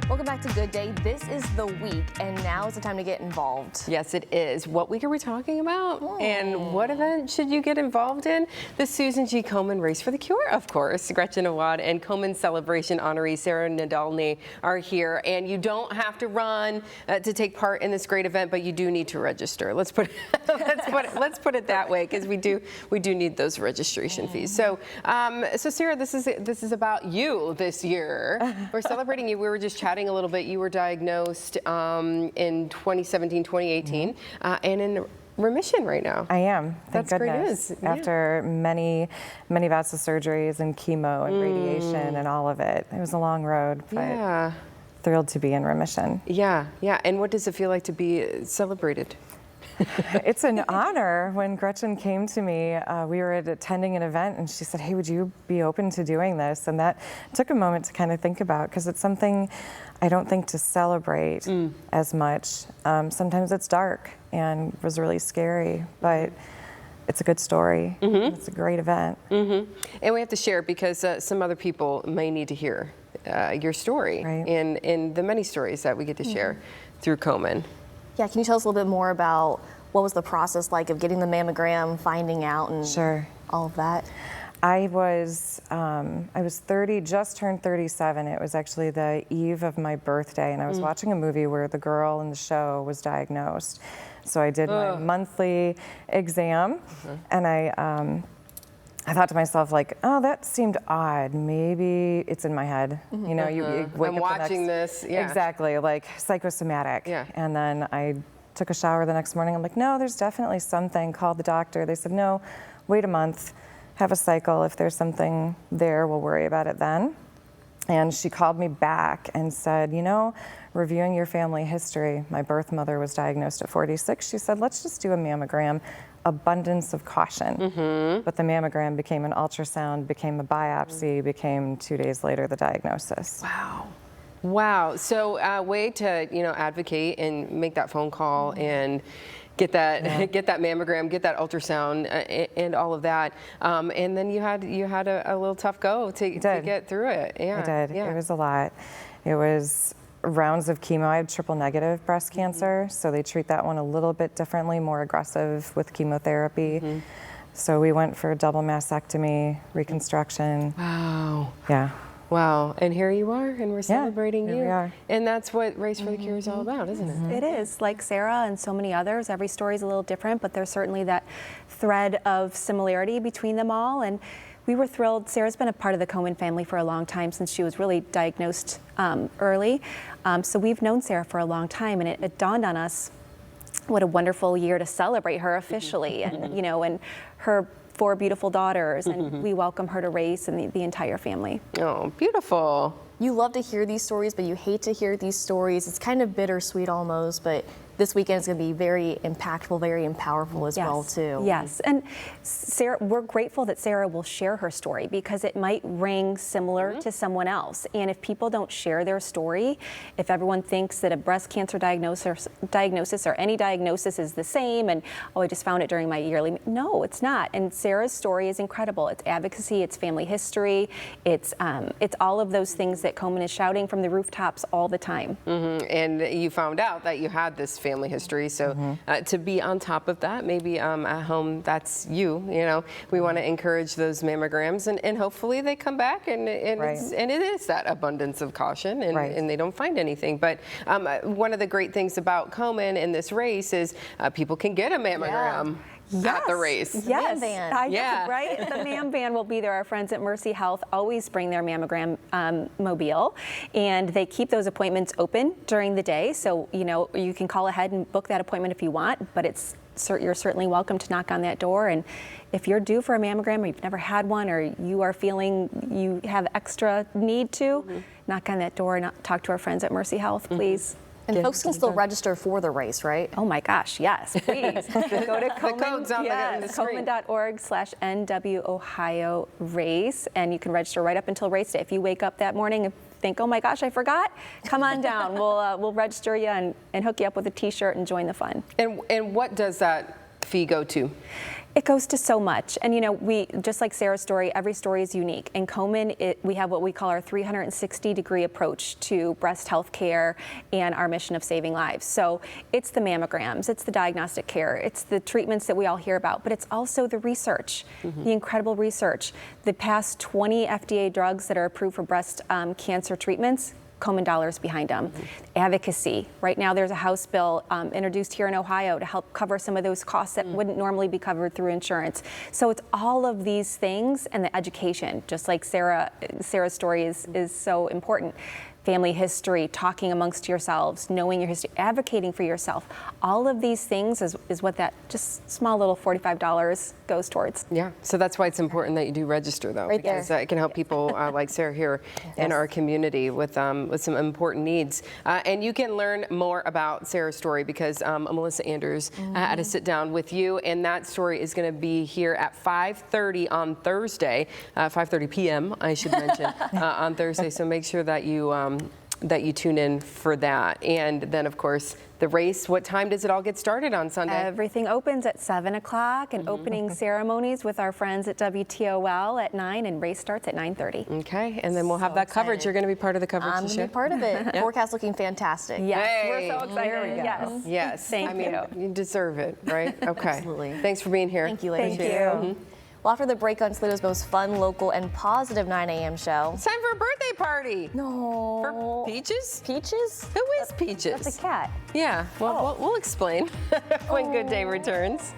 Welcome back to Good Day. This is the week, and now is the time to get involved. Yes, it is. What week are we talking about? And what event should you get involved in? The Susan G. Komen Race for the Cure, of course. Gretchen, Awad, and Komen Celebration honoree Sarah Nodolny are here. And you don't have to run to take part in this great event, but you do need to register. Let's put it that way, because we do need those registration fees. So, Sarah, this is about you this year. We're celebrating you. We were just chatting a little bit. You were diagnosed in 2017, 2018, and in remission right now. I am. Thank That's goodness. great news. After many bouts of surgeries and chemo and radiation and all of it. It was a long road, but thrilled to be in remission. Yeah. And what does it feel like to be celebrated? It's an honor. When Gretchen came to me, we were attending an event, and she said, "Hey, would you be open to doing this?" And that took a moment to kind of think about, because it's something I don't think to celebrate as much. Sometimes it's dark and was really scary, but it's a good story. It's a great event. And we have to share, because some other people may need to hear your story, and the many stories that we get to share through Komen. Yeah, can you tell us a little bit more about what was the process like of getting the mammogram, finding out, and all of that? I was 30, just turned 37. It was actually the eve of my birthday, and I was watching a movie where the girl in the show was diagnosed. So I did my monthly exam, and I thought to myself, like, oh, that seemed odd. Maybe it's in my head. You know, you wake I'm up watching this. Exactly, like psychosomatic. And then I took a shower the next morning. I'm like, no, there's definitely something. Called the doctor. They said, no, wait a month, have a cycle. If there's something there, we'll worry about it then. And she called me back and said, you know, reviewing your family history, my birth mother was diagnosed at 46. She said, let's just do a mammogram. Abundance of caution. But the mammogram became an ultrasound, became a biopsy, became 2 days later the diagnosis. Wow. So way to advocate and make that phone call and get that get that mammogram, get that ultrasound, and all of that. And then you had a little tough go to get through it. I did. It was a lot. It was rounds of chemo. I had triple negative breast cancer, so they treat that one a little bit differently, more aggressive with chemotherapy. So we went for a double mastectomy, reconstruction. Wow. Yeah. Wow. And here you are, and we're celebrating you. We are. And that's what Race for the Cure is all about, isn't it? It is. Like Sarah and so many others, every story is a little different, but there's certainly that thread of similarity between them all. And we were thrilled. Sarah's been a part of the Komen family for a long time, since she was really diagnosed early. So we've known Sarah for a long time, and it dawned on us what a wonderful year to celebrate her officially, and and her 4 beautiful daughters, and we welcome her to Race and the entire family. Oh, beautiful. You love to hear these stories, but you hate to hear these stories. It's kind of bittersweet almost, but this weekend is going to be very impactful, very powerful as well, too. Yes, and Sarah, we're grateful that Sarah will share her story, because it might ring similar to someone else. And if people don't share their story, if everyone thinks that a breast cancer diagnosis or any diagnosis is the same, and oh, I just found it during my yearly, no, it's not. And Sarah's story is incredible. It's advocacy, it's family history, it's all of those things that Komen is shouting from the rooftops all the time. And you found out that you had this family history, so to be on top of that, maybe at home, that's you. We want to encourage those mammograms, and hopefully they come back, and it is that abundance of caution, and they don't find anything. But one of the great things about Komen in this race is people can get a mammogram. At the race. Yes, I know, right? The MAM van will be there. Our friends at Mercy Health always bring their mammogram mobile, and they keep those appointments open during the day. So, you can call ahead and book that appointment if you want, but you're certainly welcome to knock on that door. And if you're due for a mammogram, or you've never had one, or you are feeling you have extra need to, knock on that door and talk to our friends at Mercy Health, please. And folks can still register for the race, right? Oh my gosh, yes, please. Go to Komen, the code's on the screen. Komen.org/NW Race, and you can register right up until race day. If you wake up that morning and think, oh my gosh, I forgot, come on down. We'll register you and hook you up with a t-shirt and join the fun. And what does that fee go to? It goes to so much. And we, just like Sarah's story, every story is unique. In Komen, we have what we call our 360-degree approach to breast health care and our mission of saving lives. So it's the mammograms, it's the diagnostic care, it's the treatments that we all hear about, but it's also the research, the incredible research. The past 20 FDA drugs that are approved for breast cancer treatments, Komen dollars behind them. Advocacy. Right now there's a House bill introduced here in Ohio to help cover some of those costs that wouldn't normally be covered through insurance. So it's all of these things, and the education, just like Sarah's story is so important. Family history, talking amongst yourselves, knowing your history, advocating for yourself. All of these things is what that just small little $45 goes towards. Yeah, so that's why it's important that you do register, though, Right because there. it can help people like Sarah here in our community with some important needs. And you can learn more about Sarah's story because Melissa Anders had to sit down with you, and that story is going to be here at 5:30 on Thursday, 5:30 p.m. I should mention on Thursday. So make sure that you tune in for that. And then, of course, the race. What time does it all get started on Sunday? Everything opens at 7 o'clock, and opening ceremonies with our friends at WTOL at 9, and race starts at 9:30. Okay, and then we'll have that coverage. excited. You're going to be part of the coverage I'm this going year? to be part of it. Forecast looking fantastic. Yes, Hey, we're so excited. there we go. Yes. Yes. Thank you. You deserve it, right? Okay. Absolutely. Thanks for being here. Thank you, ladies. Thank you. Well, after the break on Toledo's most fun, local, and positive 9 a.m. show. It's time for a birthday party. No. For Peaches? Peaches? Who is Peaches? That's a cat. Yeah, well, we'll explain when Good Day returns.